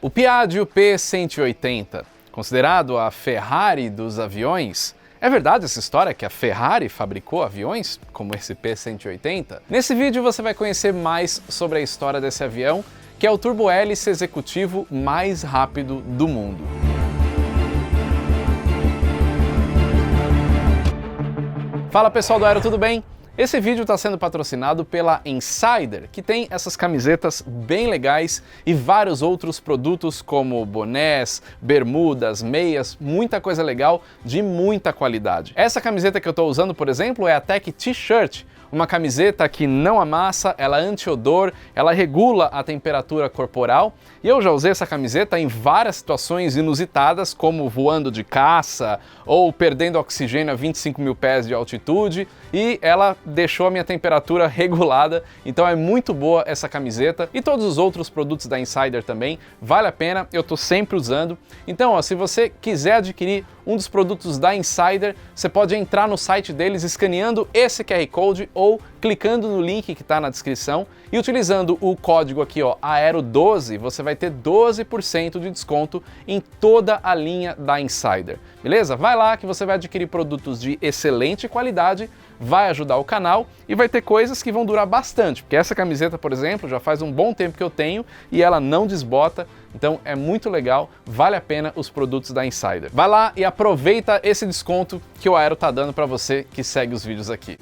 O Piaggio P180, considerado a Ferrari dos aviões, é verdade essa história que a Ferrari fabricou aviões como esse P180? Nesse vídeo você vai conhecer mais sobre a história desse avião, que é o turbo-hélice executivo mais rápido do mundo. Fala pessoal do Aero, tudo bem? Esse vídeo está sendo patrocinado pela Insider, que tem essas camisetas bem legais e vários outros produtos como bonés, bermudas, meias, muita coisa legal de muita qualidade. Essa camiseta que eu estou usando, por exemplo, é a Tech T-Shirt, uma camiseta que não amassa, ela é anti-odor, ela regula a temperatura corporal e eu já usei essa camiseta em várias situações inusitadas, como voando de caça ou perdendo oxigênio a 25 mil pés de altitude, e ela deixou a minha temperatura regulada, então é muito boa essa camiseta e todos os outros produtos da Insider também, vale a pena, eu tô sempre usando. Então, ó, se você quiser adquirir um dos produtos da Insider, você pode entrar no site deles escaneando esse QR Code ou clicando no link que está na descrição e utilizando o código aqui, ó, AERO12, você vai ter 12% de desconto em toda a linha da Insider, beleza? Vai lá que você vai adquirir produtos de excelente qualidade, vai ajudar o canal e vai ter coisas que vão durar bastante, porque essa camiseta, por exemplo, já faz um bom tempo que eu tenho e ela não desbota, então é muito legal, vale a pena os produtos da Insider. Vai lá e aproveita esse desconto que o Aero tá dando para você que segue os vídeos aqui.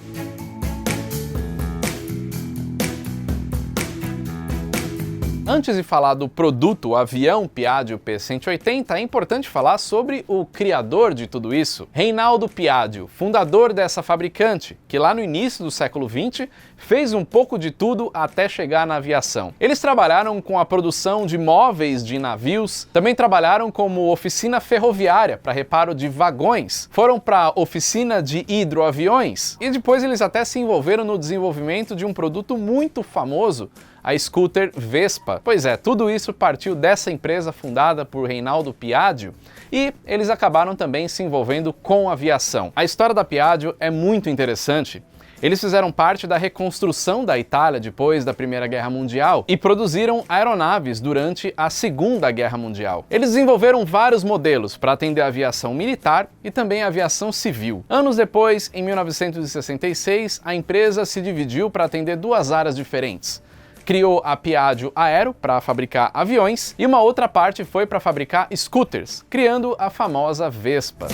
Antes de falar do produto, o avião Piaggio P180, é importante falar sobre o criador de tudo isso, Reinaldo Piaggio, fundador dessa fabricante, que lá no início do século XX fez um pouco de tudo até chegar na aviação. Eles trabalharam com a produção de móveis de navios, também trabalharam como oficina ferroviária para reparo de vagões, foram para a oficina de hidroaviões e depois eles até se envolveram no desenvolvimento de um produto muito famoso, a scooter Vespa. Pois é, tudo isso partiu dessa empresa fundada por Reinaldo Piaggio e eles acabaram também se envolvendo com a aviação. A história da Piaggio é muito interessante. Eles fizeram parte da reconstrução da Itália depois da Primeira Guerra Mundial e produziram aeronaves durante a Segunda Guerra Mundial. Eles desenvolveram vários modelos para atender a aviação militar e também a aviação civil. Anos depois, em 1966, a empresa se dividiu para atender duas áreas diferentes. Criou a Piaggio Aero para fabricar aviões e uma outra parte foi para fabricar scooters, criando a famosa Vespa.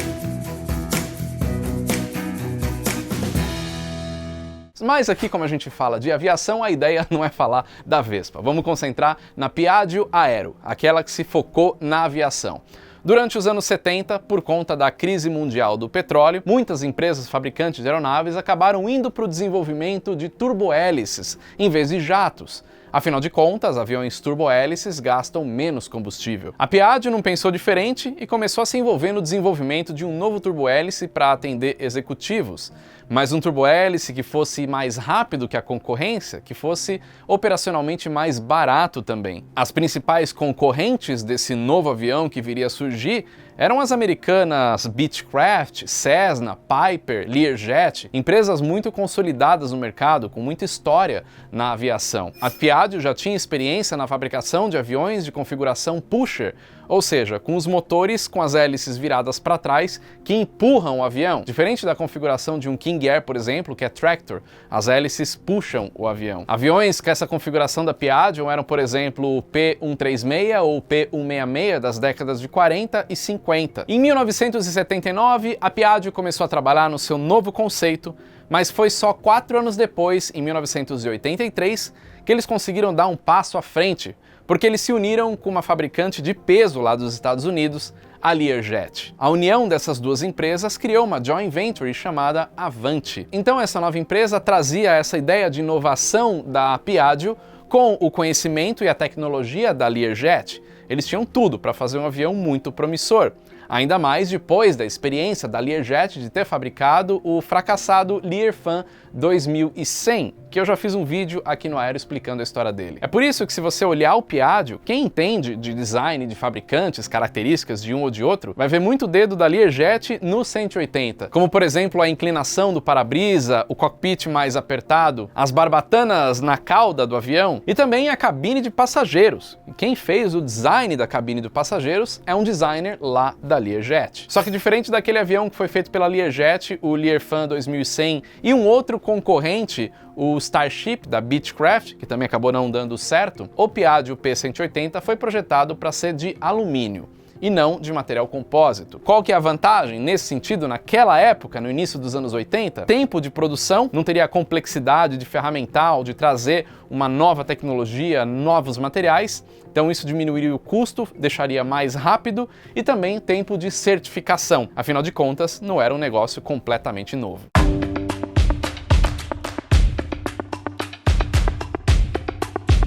Mas aqui, como a gente fala de aviação, a ideia não é falar da Vespa. Vamos concentrar na Piaggio Aero, aquela que se focou na aviação. Durante os anos 70, por conta da crise mundial do petróleo, muitas empresas fabricantes de aeronaves acabaram indo para o desenvolvimento de turbohélices em vez de jatos. Afinal de contas, aviões turbohélices gastam menos combustível. A Piaggio não pensou diferente e começou a se envolver no desenvolvimento de um novo turbohélice para atender executivos, mas um turbohélice que fosse mais rápido que a concorrência, que fosse operacionalmente mais barato também. As principais concorrentes desse novo avião que viria a surgir eram as americanas Beechcraft, Cessna, Piper, Learjet, empresas muito consolidadas no mercado, com muita história na aviação. A Piaggio já tinha experiência na fabricação de aviões de configuração pusher, ou seja, com os motores com as hélices viradas para trás que empurram o avião. Diferente da configuração de um King Air, por exemplo, que é tractor, as hélices puxam o avião. Aviões com essa configuração da Piaggio eram, por exemplo, o P136 ou o P166 das décadas de 40 e 50. Em 1979, a Piaggio começou a trabalhar no seu novo conceito, mas foi só 4 anos depois, em 1983, que eles conseguiram dar um passo à frente, porque eles se uniram com uma fabricante de peso lá dos Estados Unidos, a Learjet. A união dessas duas empresas criou uma joint venture chamada Avanti. Então essa nova empresa trazia essa ideia de inovação da Piaggio com o conhecimento e a tecnologia da Learjet. Eles tinham tudo para fazer um avião muito promissor. Ainda mais depois da experiência da Learjet de ter fabricado o fracassado Learfan 2100, que eu já fiz um vídeo aqui no Aero explicando a história dele. É por isso que, se você olhar o Piaggio, quem entende de design de fabricantes, características de um ou de outro, vai ver muito dedo da Learjet no 180, como por exemplo a inclinação do para-brisa, o cockpit mais apertado, as barbatanas na cauda do avião e também a cabine de passageiros. E quem fez o design da cabine de passageiros é um designer lá da Learjet. Só que, diferente daquele avião que foi feito pela Learjet, o Learfan 2100 e um outro concorrente, o Starship da Beechcraft, que também acabou não dando certo, o Piaggio P180 foi projetado para ser de alumínio e não de material compósito. Qual que é a vantagem nesse sentido naquela época, no início dos anos 80? Tempo de produção, não teria a complexidade de ferramental, de trazer uma nova tecnologia, novos materiais, então isso diminuiria o custo, deixaria mais rápido, e também tempo de certificação. Afinal de contas, não era um negócio completamente novo.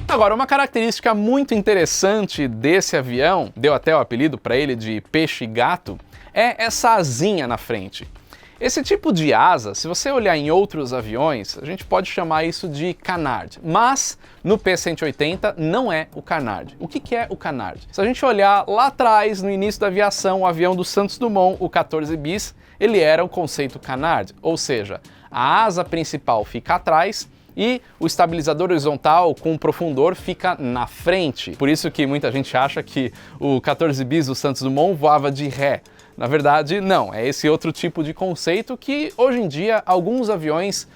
Agora, uma característica muito interessante desse avião, deu até o apelido para ele de peixe-gato, é essa asinha na frente. Esse tipo de asa, se você olhar em outros aviões, a gente pode chamar isso de canard, mas no P180 não é o canard. O que é o canard? Se a gente olhar lá atrás, no início da aviação, o avião do Santos Dumont, o 14 bis, ele era o conceito canard, ou seja, a asa principal fica atrás e o estabilizador horizontal com profundor fica na frente. Por isso que muita gente acha que o 14 bis do Santos Dumont voava de ré. Na verdade, não, é esse outro tipo de conceito que hoje em dia alguns aviões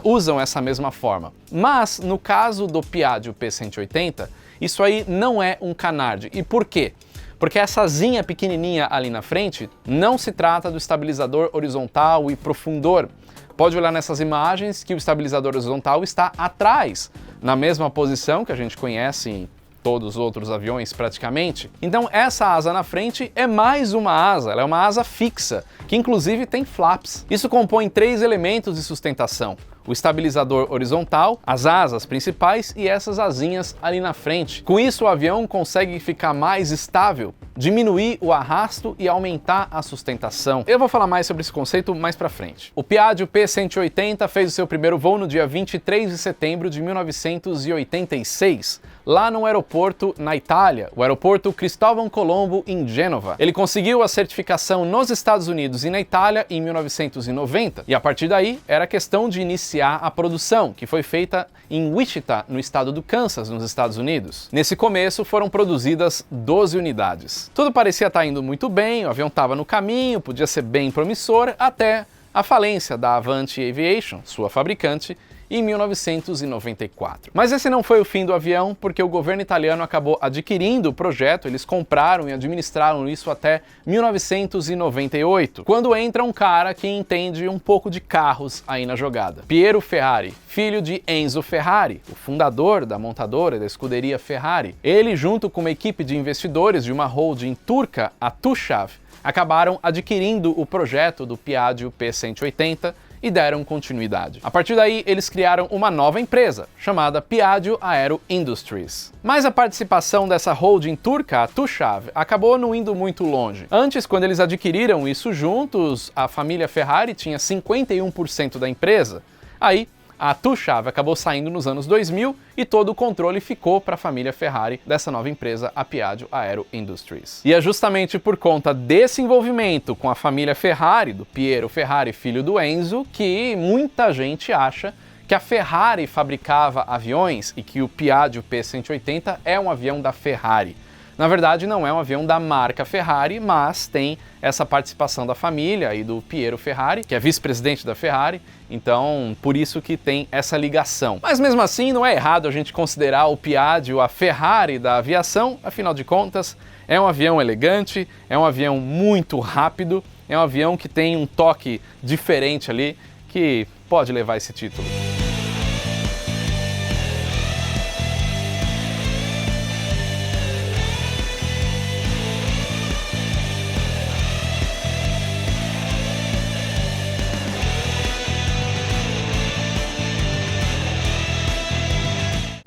usam essa mesma forma. Mas no caso do Piaggio P180, isso aí não é um canard. E por quê? Porque essa asinha pequenininha ali na frente não se trata do estabilizador horizontal e profundor. Pode olhar nessas imagens que o estabilizador horizontal está atrás, na mesma posição que a gente conhece em todos os outros aviões praticamente. Então essa asa na frente é mais uma asa, ela é uma asa fixa, que inclusive tem flaps. Isso compõe 3 elementos de sustentação: o estabilizador horizontal, as asas principais e essas asinhas ali na frente. Com isso, o avião consegue ficar mais estável, diminuir o arrasto e aumentar a sustentação. Eu vou falar mais sobre esse conceito mais pra frente. O Piaggio P180 fez o seu primeiro voo no dia 23 de setembro de 1986, lá no aeroporto na Itália, o aeroporto Cristóvão Colombo, em Gênova. Ele conseguiu a certificação nos Estados Unidos e na Itália em 1990, e a partir daí era questão de iniciar a produção, que foi feita em Wichita, no estado do Kansas, nos Estados Unidos. Nesse começo foram produzidas 12 unidades. Tudo parecia estar indo muito bem, o avião estava no caminho, podia ser bem promissor, até a falência da Avanti Aviation, sua fabricante, em 1994. Mas esse não foi o fim do avião, porque o governo italiano acabou adquirindo o projeto, eles compraram e administraram isso até 1998, quando entra um cara que entende um pouco de carros aí na jogada. Piero Ferrari, filho de Enzo Ferrari, o fundador da montadora e da escuderia Ferrari. Ele, junto com uma equipe de investidores de uma holding turca, a TUSAV, acabaram adquirindo o projeto do Piaggio P180 e deram continuidade. A partir daí, eles criaram uma nova empresa, chamada Piaggio Aero Industries. Mas a participação dessa holding turca, a TUSAV, acabou não indo muito longe. Antes, quando eles adquiriram isso juntos, a família Ferrari tinha 51% da empresa. Aí, a TUSAV acabou saindo nos anos 2000 e todo o controle ficou para a família Ferrari dessa nova empresa, a Piaggio Aero Industries. E é justamente por conta desse envolvimento com a família Ferrari, do Piero Ferrari, filho do Enzo, que muita gente acha que a Ferrari fabricava aviões e que o Piaggio P180 é um avião da Ferrari. Na verdade, não é um avião da marca Ferrari, mas tem essa participação da família e do Piero Ferrari, que é vice-presidente da Ferrari, então por isso que tem essa ligação. Mas mesmo assim, não é errado a gente considerar o Piaggio a Ferrari da aviação, afinal de contas, é um avião elegante, é um avião muito rápido, é um avião que tem um toque diferente ali, que pode levar esse título.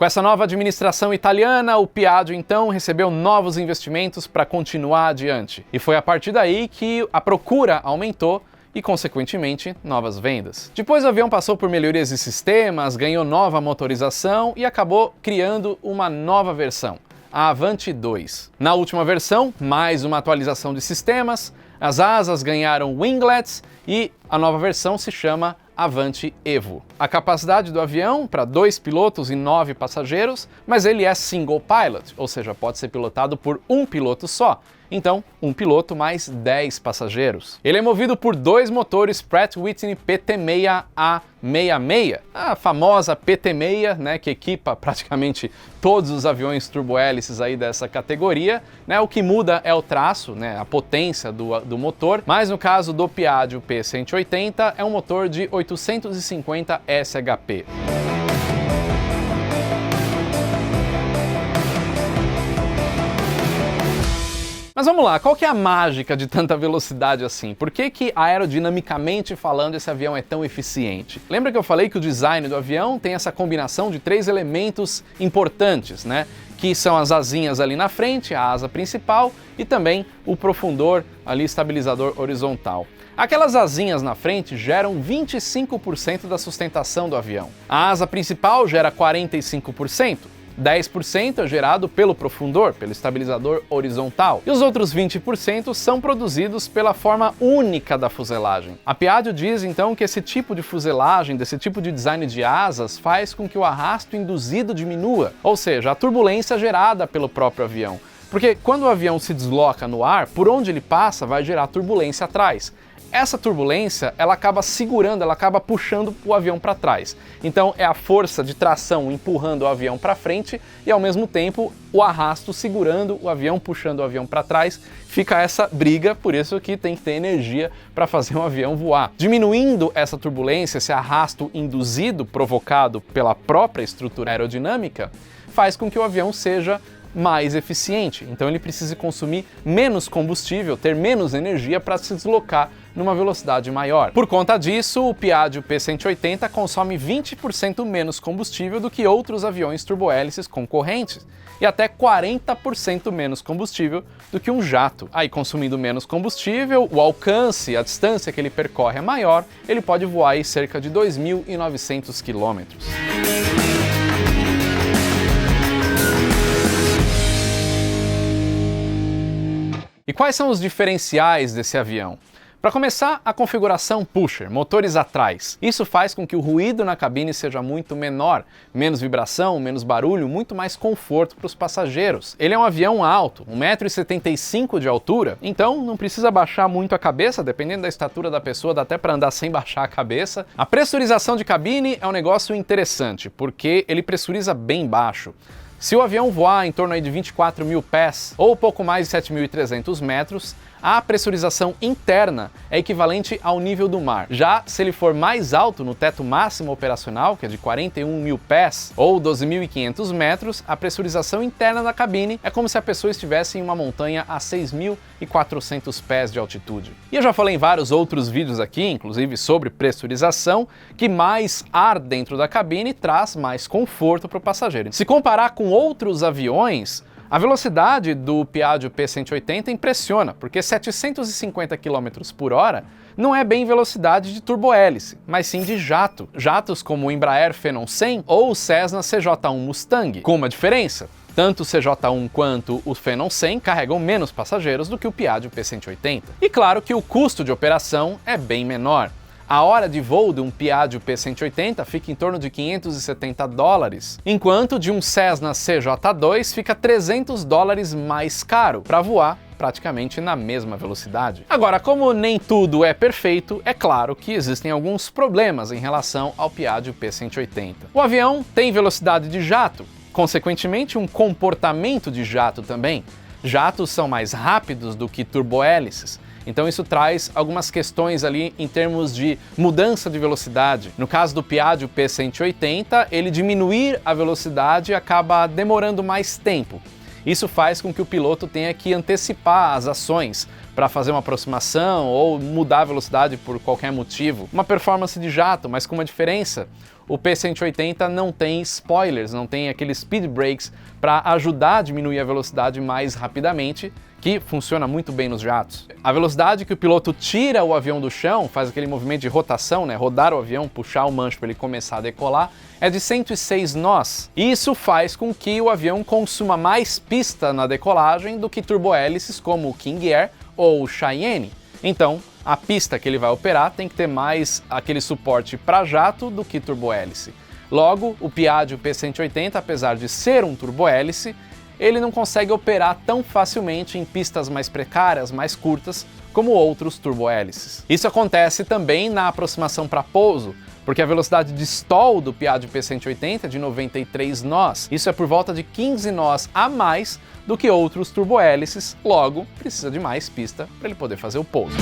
Com essa nova administração italiana, o Piaggio então recebeu novos investimentos para continuar adiante. E foi a partir daí que a procura aumentou e, consequentemente, novas vendas. Depois o avião passou por melhorias de sistemas, ganhou nova motorização e acabou criando uma nova versão, a Avante 2. Na última versão, mais uma atualização de sistemas, as asas ganharam winglets e a nova versão se chama Avante Evo. A capacidade do avião para 2 pilotos e 9 passageiros, mas ele é single pilot, ou seja, pode ser pilotado por um piloto só. Então, um piloto mais 10 passageiros. Ele é movido por 2 motores Pratt & Whitney PT6A66, a famosa PT6, né, que equipa praticamente todos os aviões turbohélices aí dessa categoria, né? O que muda é o traço, né, a potência do motor, mas no caso do Piaggio P180 é um motor de 850 SHP. Mas vamos lá, qual que é a mágica de tanta velocidade assim? Por que aerodinamicamente falando esse avião é tão eficiente? Lembra que eu falei que o design do avião tem essa combinação de 3 elementos importantes, né? Que são as asinhas ali na frente, a asa principal e também o profundor ali, estabilizador horizontal. Aquelas asinhas na frente geram 25% da sustentação do avião. A asa principal gera 45%. 10% é gerado pelo profundor, pelo estabilizador horizontal, e os outros 20% são produzidos pela forma única da fuselagem. A Piaggio diz então que esse tipo de fuselagem, desse tipo de design de asas, faz com que o arrasto induzido diminua, ou seja, a turbulência gerada pelo próprio avião. Porque quando o avião se desloca no ar, por onde ele passa vai gerar turbulência atrás. Essa turbulência, ela acaba segurando, ela acaba puxando o avião para trás. Então é a força de tração empurrando o avião para frente e ao mesmo tempo o arrasto segurando o avião, puxando o avião para trás. Fica essa briga, por isso que tem que ter energia para fazer um avião voar. Diminuindo essa turbulência, esse arrasto induzido, provocado pela própria estrutura aerodinâmica, faz com que o avião seja mais eficiente. Então ele precisa consumir menos combustível, ter menos energia para se deslocar numa velocidade maior. Por conta disso, o Piaggio P180 consome 20% menos combustível do que outros aviões turbohélices concorrentes e até 40% menos combustível do que um jato. Aí, consumindo menos combustível, o alcance, a distância que ele percorre é maior, ele pode voar aí cerca de 2.900 quilômetros. E quais são os diferenciais desse avião? Para começar, a configuração pusher, motores atrás. Isso faz com que o ruído na cabine seja muito menor, menos vibração, menos barulho, muito mais conforto para os passageiros. Ele é um avião alto, 1,75 m de altura, então não precisa baixar muito a cabeça, dependendo da estatura da pessoa, dá até para andar sem baixar a cabeça. A pressurização de cabine é um negócio interessante, porque ele pressuriza bem baixo. Se o avião voar em torno aí de 24 mil pés ou pouco mais de 7.300 metros, a pressurização interna é equivalente ao nível do mar. Já se ele for mais alto, no teto máximo operacional, que é de 41 mil pés ou 12.500 metros, a pressurização interna da cabine é como se a pessoa estivesse em uma montanha a 6.400 pés de altitude. E eu já falei em vários outros vídeos aqui, inclusive sobre pressurização, que mais ar dentro da cabine traz mais conforto para o passageiro. Se comparar com outros aviões, a velocidade do Piaggio P180 impressiona, porque 750 km por hora não é bem velocidade de turbohélice, mas sim de jato. Jatos como o Embraer Phenom 100 ou o Cessna CJ1 Mustang. Com uma diferença, tanto o CJ1 quanto o Phenom 100 carregam menos passageiros do que o Piaggio P180. E claro que o custo de operação é bem menor. A hora de voo de um Piaggio P180 fica em torno de $570, enquanto de um Cessna CJ2 fica $300 mais caro para voar praticamente na mesma velocidade. Agora, como nem tudo é perfeito, é claro que existem alguns problemas em relação ao Piaggio P180. O avião tem velocidade de jato, consequentemente um comportamento de jato também. Jatos são mais rápidos do que turbohélices. Então isso traz algumas questões ali em termos de mudança de velocidade. No caso do Piaggio P180, ele diminuir a velocidade acaba demorando mais tempo. Isso faz com que o piloto tenha que antecipar as ações para fazer uma aproximação ou mudar a velocidade por qualquer motivo. Uma performance de jato, mas com uma diferença. o P-180 não tem spoilers, não tem aqueles speed brakes para ajudar a diminuir a velocidade mais rapidamente, que funciona muito bem nos jatos. A velocidade que o piloto tira o avião do chão, faz aquele movimento de rotação, né, rodar o avião, puxar o manche para ele começar a decolar, é de 106 nós. E isso faz com que o avião consuma mais pista na decolagem do que turbohélices como o King Air ou o Cheyenne. Então, a pista que ele vai operar tem que ter mais aquele suporte para jato do que turbohélice. Logo, o Piaggio P180, apesar de ser um turbohélice, ele não consegue operar tão facilmente em pistas mais precárias, mais curtas, como outros turbohélices. Isso acontece também na aproximação para pouso, porque a velocidade de stall do Piaggio P180 é de 93 nós. Isso é por volta de 15 nós a mais do que outros turbohélices, logo precisa de mais pista para ele poder fazer o pouso.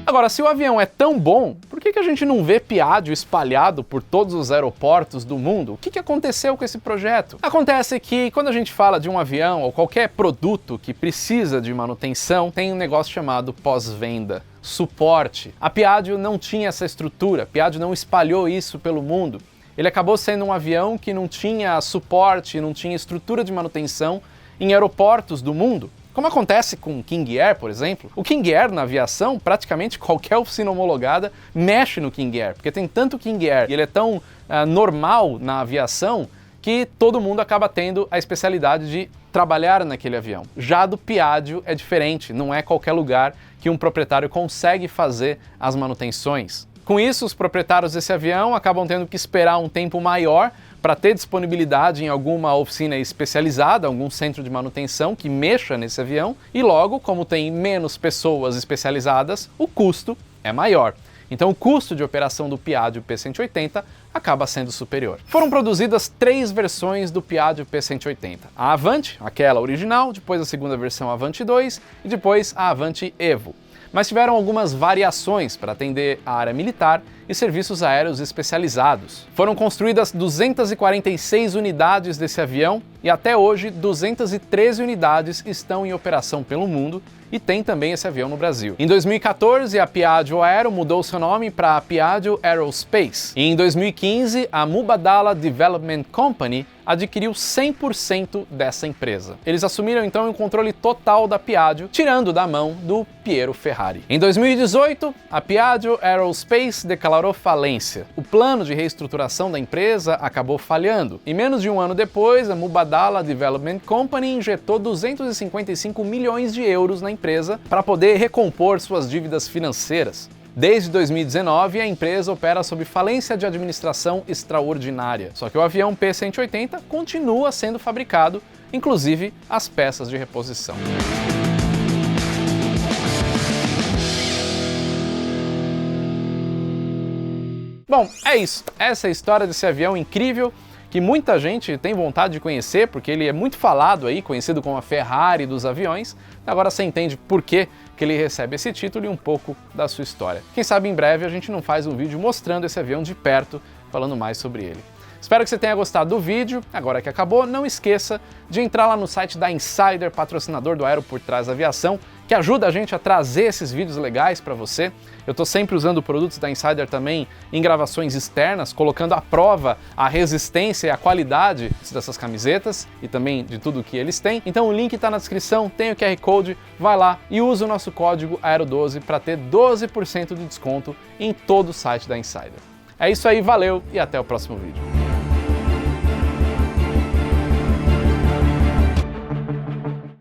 Agora, se o avião é tão bom, por que a gente não vê Piaggio espalhado por todos os aeroportos do mundo? O que aconteceu com esse projeto? Acontece que quando a gente fala de um avião ou qualquer produto que precisa de manutenção, tem um negócio chamado pós-venda, suporte. A Piaggio não tinha essa estrutura, a Piaggio não espalhou isso pelo mundo. Ele acabou sendo um avião que não tinha suporte, não tinha estrutura de manutenção em aeroportos do mundo. Como acontece com o King Air, por exemplo. O King Air na aviação, praticamente qualquer oficina homologada mexe no King Air, porque tem tanto King Air e ele é tão normal na aviação que todo mundo acaba tendo a especialidade de trabalhar naquele avião. Já do Piaggio é diferente, não é qualquer lugar que um proprietário consegue fazer as manutenções. Com isso, os proprietários desse avião acabam tendo que esperar um tempo maior para ter disponibilidade em alguma oficina especializada, algum centro de manutenção que mexa nesse avião, e logo, como tem menos pessoas especializadas, o custo é maior. Então o custo de operação do Piaggio P180 acaba sendo superior. Foram produzidas 3 versões do Piaggio P180. A Avante, aquela original, depois a segunda versão Avante 2 e depois a Avante Evo. Mas tiveram algumas variações para atender a área militar e serviços aéreos especializados. Foram construídas 246 unidades desse avião e até hoje 213 unidades estão em operação pelo mundo e tem também esse avião no Brasil. Em 2014, a Piaggio Aero mudou seu nome para Piaggio Aerospace. E em 2015, a Mubadala Development Company adquiriu 100% dessa empresa. Eles assumiram então o controle total da Piaggio, tirando da mão do Piero Ferrari. Em 2018, a Piaggio Aerospace declarou falência. O plano de reestruturação da empresa acabou falhando. E menos de um ano depois, a Mubadala Development Company injetou 255 milhões de euros na empresa para poder recompor suas dívidas financeiras. Desde 2019, a empresa opera sob falência de administração extraordinária. Só que o avião P180 continua sendo fabricado, inclusive as peças de reposição. Bom, é isso. Essa é a história desse avião incrível que muita gente tem vontade de conhecer, porque ele é muito falado aí, conhecido como a Ferrari dos aviões. Agora você entende por que ele recebe esse título e um pouco da sua história. Quem sabe em breve a gente não faz um vídeo mostrando esse avião de perto, falando mais sobre ele. Espero que você tenha gostado do vídeo. Agora que acabou, não esqueça de entrar lá no site da Insider, patrocinador do Aero por Trás da Aviação, que ajuda a gente a trazer esses vídeos legais para você. Eu estou sempre usando produtos da Insider também em gravações externas, colocando à prova a resistência e a qualidade dessas camisetas e também de tudo que eles têm. Então o link está na descrição, tem o QR Code, vai lá e usa o nosso código AERO12 para ter 12% de desconto em todo o site da Insider. É isso aí, valeu e até o próximo vídeo.